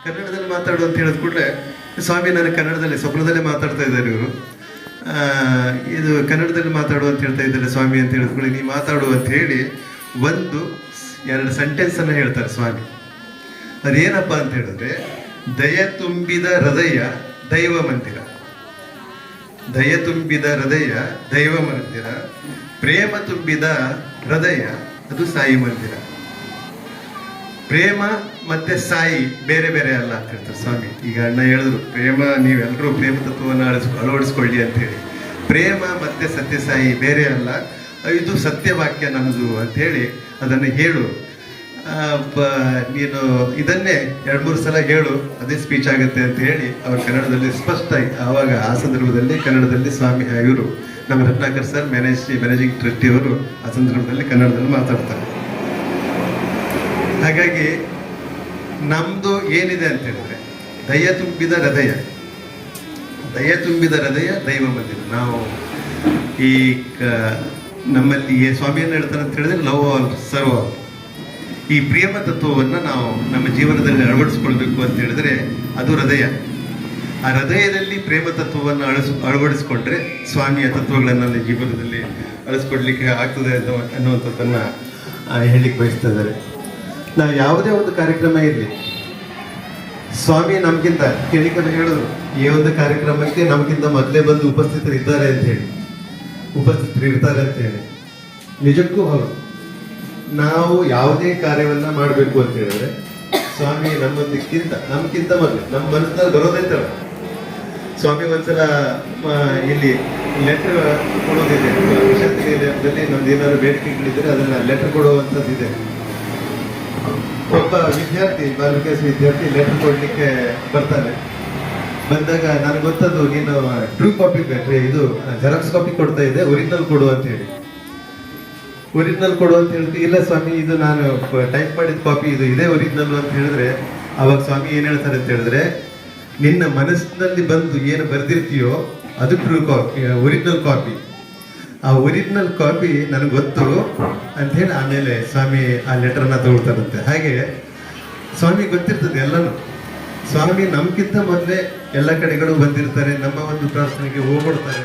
ಕನ್ನಡದಲ್ಲಿ ಮಾತಾಡು ಅಂತ ಹೇಳಿದ ಕೂಡಲೇ ಸ್ವಾಮಿ ನನಗೆ ಕನ್ನಡದಲ್ಲಿ ಸ್ವಪ್ನದಲ್ಲೇ ಮಾತಾಡ್ತಾ ಇದ್ದಾರೆ ಇವರು. ಇದು ಕನ್ನಡದಲ್ಲಿ ಮಾತಾಡು ಅಂತ ಹೇಳ್ತಾ ಇದ್ದಾರೆ ಸ್ವಾಮಿ ಅಂತ ಹೇಳಿದ ಕೂಡಲೇ ನೀ ಮಾತಾಡು ಅಂತ ಹೇಳಿ 1-2 ಸೆಂಟೆನ್ಸನ್ನು ಹೇಳ್ತಾರೆ ಸ್ವಾಮಿ. ಅದೇನಪ್ಪ ಅಂತ ಹೇಳಿದ್ರೆ, ದಯ ತುಂಬಿದ ಹೃದಯ ದೈವ ಮಂದಿರ, ದಯ ತುಂಬಿದ ಹೃದಯ ದೈವ ಮಂದಿರ, ಪ್ರೇಮ ತುಂಬಿದ ಹೃದಯ ಅದು ಸಾಯಿ ಮಂದಿರ. ಪ್ರೇಮ ಮತ್ತೆ ಸಾಯಿ ಬೇರೆ ಬೇರೆ ಅಲ್ಲ ಅಂತ ಹೇಳ್ತಾರೆ ಸ್ವಾಮಿ. ಈಗ ಅಣ್ಣ ಹೇಳಿದ್ರು, ಪ್ರೇಮ ನೀವೆಲ್ಲರೂ ಪ್ರೇಮ ತತ್ವವನ್ನು ಅಳವಡಿಸ್ಕೊಳ್ಳಿ ಅಂತ ಹೇಳಿ. ಪ್ರೇಮ ಮತ್ತೆ ಸತ್ಯ ಸಾಯಿ ಬೇರೆ ಅಲ್ಲ, ಇದು ಸತ್ಯವಾಕ್ಯ ನಮ್ಮದು ಅಂತ ಹೇಳಿ ಅದನ್ನು ಹೇಳು. ನೀನು ಇದನ್ನೇ 2-3 ಸಲ ಹೇಳು, ಅದೇ ಸ್ಪೀಚ್ ಆಗುತ್ತೆ ಅಂತ ಹೇಳಿ ಅವ್ರು ಕನ್ನಡದಲ್ಲಿ ಸ್ಪಷ್ಟವಾಗಿ ಆವಾಗ ಆ ಸಂದರ್ಭದಲ್ಲಿ ಕನ್ನಡದಲ್ಲಿ ಸ್ವಾಮಿ ಇವರು ನಮ್ಮ ರತ್ನಾಕರ್ ಸರ್ ಮ್ಯಾನೇಜಿಂಗ್ ಟ್ರಸ್ಟಿ ಅವರು ಆ ಸಂದರ್ಭದಲ್ಲಿ ಕನ್ನಡದಲ್ಲಿ ಮಾತಾಡ್ತಾರೆ. ಹಾಗಾಗಿ ನಮ್ಮದು ಏನಿದೆ ಅಂತ ಹೇಳಿದ್ರೆ, ದಯ ತುಂಬಿದ ಹೃದಯ, ದಯ ತುಂಬಿದ ಹೃದಯ ದೈವ ಮಂದಿರ. ನಾವು ಈ ನಮ್ಮಲ್ಲಿ ಸ್ವಾಮಿ ಏನು ಹೇಳ್ತಾರೆ ಅಂತ ಹೇಳಿದ್ರೆ, ಲವ್ ಆಲ್ ಸರ್ವ್ ಆಲ್. ಈ ಪ್ರೇಮ ತತ್ವವನ್ನು ನಾವು ನಮ್ಮ ಜೀವನದಲ್ಲಿ ಅಳವಡಿಸ್ಕೊಳ್ಬೇಕು ಅಂತ ಹೇಳಿದ್ರೆ ಅದು ಹೃದಯ. ಆ ಹೃದಯದಲ್ಲಿ ಪ್ರೇಮ ತತ್ವವನ್ನು ಅಳವಡಿಸ್ಕೊಂಡ್ರೆ ಸ್ವಾಮಿಯ ತತ್ವಗಳನ್ನು ನನ್ನ ಜೀವನದಲ್ಲಿ ಅಳಿಸ್ಕೊಡ್ಲಿಕ್ಕೆ ಆಗ್ತದೆ ಅನ್ನುವಂಥದ್ದನ್ನು ಹೇಳಲಿಕ್ಕೆ ಬಯಸ್ತಾ ಇದ್ದಾರೆ. ನಾವು ಯಾವುದೇ ಒಂದು ಕಾರ್ಯಕ್ರಮ ಇರಲಿ, ಸ್ವಾಮಿ ನಮಗಿಂತ ಕೇಳಿಕೊಂಡು ಹೇಳಿದ್ರು, ಈ ಒಂದು ಕಾರ್ಯಕ್ರಮಕ್ಕೆ ನಮಗಿಂತ ಮೊದಲೇ ಬಂದು ಉಪಸ್ಥಿತರಿದ್ದಾರೆ ಅಂತ ಹೇಳಿ, ಉಪಸ್ಥಿತರಿರ್ತಾರೆ ಅಂತ ಹೇಳಿ. ನಿಜಕ್ಕೂ ಹೌದು. ನಾವು ಯಾವುದೇ ಕಾರ್ಯವನ್ನ ಮಾಡಬೇಕು ಅಂತ ಹೇಳಿದ್ರೆ ಸ್ವಾಮಿ ನಮ್ಗಿಂತ ಮೊದಲು ನಮ್ಮ ಮನಸ್ಸಿನಲ್ಲಿ ಬರೋದೇ ತರ. ಸ್ವಾಮಿ ಒಂದ್ಸಲ ಇಲ್ಲಿ ಲೆಟರ್ ಕೊಡೋದಿದೆ, ವಿಷಯದಲ್ಲಿ ನಮ್ದು ಏನಾದ್ರು ಬೇಡಿಕೆಗಳಿದ್ರೆ ಅದನ್ನ ಲೆಟರ್ ಕೊಡುವಂಥದ್ದಿದೆ. ಒಬ್ಬ ವಿದ್ಯಾರ್ಥಿ, ಬಾಲವಿಕಾಸ್ ವಿದ್ಯಾರ್ಥಿ ಲೆಟರ್ ಕೊಡ್ಲಿಕ್ಕೆ ಬರ್ತಾನೆ. ಬಂದಾಗ ನನಗೆ ಗೊತ್ತದು, ನೀನು ಟ್ರೂ ಕಾಪಿ ಬೇಕ್ರಿ, ಇದು ಜೆರಾಕ್ಸ್ ಕಾಪಿ ಕೊಡ್ತಾ ಇದೆ, ಒರಿಜಿನಲ್ ಕೊಡು ಅಂತ ಹೇಳಿ. ಒರಿಜಿನಲ್ ಕೊಡು ಅಂತ ಹೇಳ್ತೀವಿ. ಇಲ್ಲ ಸ್ವಾಮಿ, ಇದು ನಾನು ಟೈಪ್ ಮಾಡಿದ ಕಾಪಿ, ಇದು ಇದೇ ಒರಿಜಿನಲ್ ಅಂತ ಹೇಳಿದ್ರೆ ಅವಾಗ ಸ್ವಾಮಿ ಏನ್ ಹೇಳ್ತಾರೆ ಅಂತ ಹೇಳಿದ್ರೆ, ನಿನ್ನ ಮನಸ್ಸಿನಲ್ಲಿ ಬಂದು ಏನು ಬರ್ದಿರ್ತೀಯೋ ಅದು ಟ್ರೂ ಕಾಪಿ, ಒರಿಜಿನಲ್ ಕಾಪಿ. ಆ ಒರಿಜಿನಲ್ ಕಾಪಿ ನನಗೆ ಗೊತ್ತು ಅಂತ ಹೇಳಿ ಆಮೇಲೆ ಸ್ವಾಮಿ ಆ ಲೆಟರ್ನ ತಗೊಳ್ತಾರಂತೆ. ಹಾಗೆ ಸ್ವಾಮಿ ಗೊತ್ತಿರ್ತದೆ ಎಲ್ಲನೂ. ಸ್ವಾಮಿ ನಮ್ಗಿಂತ ಮೊದಲೇ ಎಲ್ಲ ಕಡೆಗಳು ಬಂದಿರ್ತಾರೆ, ನಮ್ಮ ಒಂದು ಪ್ರಾರ್ಥನೆಗೆ ಹೋಗ್ಬಿಡ್ತಾರೆ.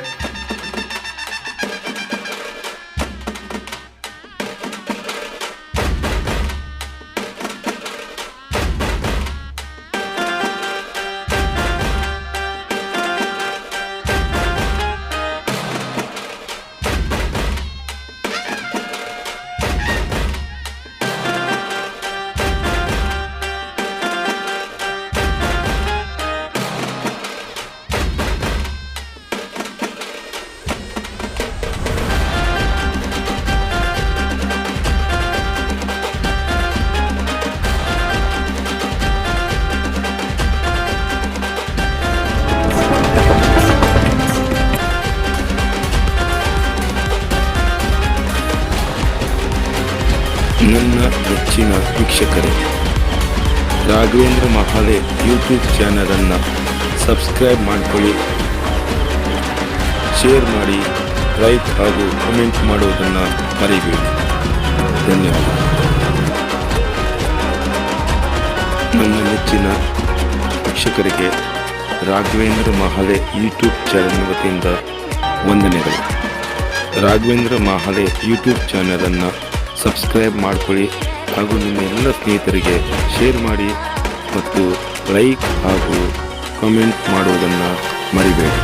ನನ್ನ ನೆಚ್ಚಿನ ವೀಕ್ಷಕರೇ, ರಾಘವೇಂದ್ರ ಮಹಾಲೆ ಯೂಟ್ಯೂಬ್ ಚಾನಲನ್ನು ಸಬ್ಸ್ಕ್ರೈಬ್ ಮಾಡಿಕೊಳ್ಳಿ, ಶೇರ್ ಮಾಡಿ, ಲೈಕ್ ಹಾಗೂ ಕಮೆಂಟ್ ಮಾಡುವುದನ್ನು ಮರಿಬೇಡಿ. ಧನ್ಯವಾದ. ನನ್ನ ನೆಚ್ಚಿನ ವೀಕ್ಷಕರಿಗೆ ರಾಘವೇಂದ್ರ ಮಹಾಲೆ ಯೂಟ್ಯೂಬ್ ಚಾನಲ್ ವತಿಯಿಂದ ವಂದನೆಗಳು. ರಾಘವೇಂದ್ರ ಮಹಾಲೆ ಯೂಟ್ಯೂಬ್ ಚಾನಲನ್ನು ಸಬ್ಸ್ಕ್ರೈಬ್ ಮಾಡಿಕೊಳ್ಳಿ ಹಾಗೂ ನಿಮ್ಮ ಎಲ್ಲ ಸ್ನೇಹಿತರಿಗೆ ಶೇರ್ ಮಾಡಿ ಮತ್ತು ಲೈಕ್ ಹಾಗೂ ಕಮೆಂಟ್ ಮಾಡುವುದನ್ನು ಮರಿಬೇಡಿ.